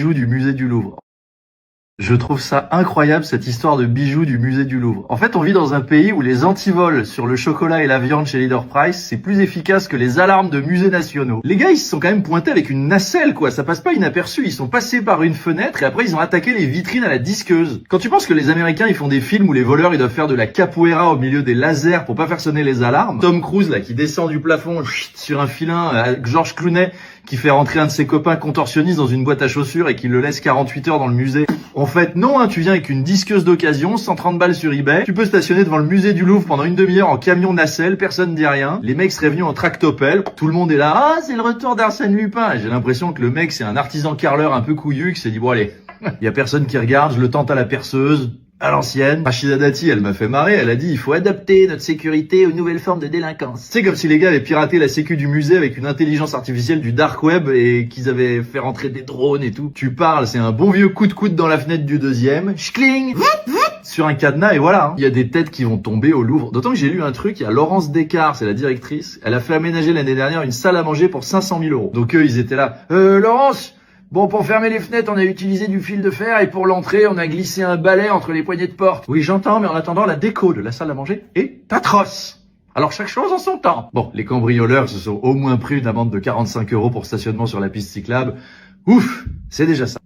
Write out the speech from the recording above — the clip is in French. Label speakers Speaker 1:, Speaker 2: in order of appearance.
Speaker 1: bijoux du musée du Louvre. Je trouve ça incroyable, cette histoire de bijoux du musée du Louvre. En fait, on vit dans un pays où les antivols sur le chocolat et la viande chez Leader Price, c'est plus efficace que les alarmes de musées nationaux. Les gars, ils se sont quand même pointés avec une nacelle, quoi. Ça passe pas inaperçu. Ils sont passés par une fenêtre et après, ils ont attaqué les vitrines à la disqueuse. Quand tu penses que les Américains, ils font des films où les voleurs, ils doivent faire de la capoeira au milieu des lasers pour pas faire sonner les alarmes. Tom Cruise, là, qui descend du plafond sur un filin, avec George Clooney, qui fait rentrer un de ses copains contorsionnistes dans une boîte à chaussures et qui le laisse 48 heures dans le musée. En fait, non, hein, tu viens avec une disqueuse d'occasion, 130 balles sur eBay, tu peux stationner devant le musée du Louvre pendant une demi-heure en camion nacelle, personne dit rien, les mecs seraient venus en tractopelle, tout le monde est là, ah, c'est le retour d'Arsène Lupin. J'ai l'impression que le mec, c'est un artisan carreleur un peu couillu qui s'est dit, bon allez, y a personne qui regarde, je le tente à la perceuse. À l'ancienne, Rachida Dati, elle m'a fait marrer, elle a dit il faut adapter notre sécurité aux nouvelles formes de délinquance. C'est comme si les gars avaient piraté la sécu du musée avec une intelligence artificielle du dark web et qu'ils avaient fait rentrer des drones et tout. Tu parles, c'est un bon vieux coup de coude dans la fenêtre du deuxième, schkling, sur un cadenas et voilà. Il y a des têtes qui vont tomber au Louvre. D'autant que j'ai lu un truc, il y a Laurence Descartes, c'est la directrice, elle a fait aménager l'année dernière une salle à manger pour 500 000 €. Donc eux, ils étaient là, Laurence, bon, pour fermer les fenêtres, on a utilisé du fil de fer et pour l'entrée, on a glissé un balai entre les poignées de porte. Oui, j'entends, mais en attendant, la déco de la salle à manger est atroce. Alors chaque chose en son temps. Bon, les cambrioleurs se sont au moins pris une amende de 45 € pour stationnement sur la piste cyclable. Ouf, c'est déjà ça.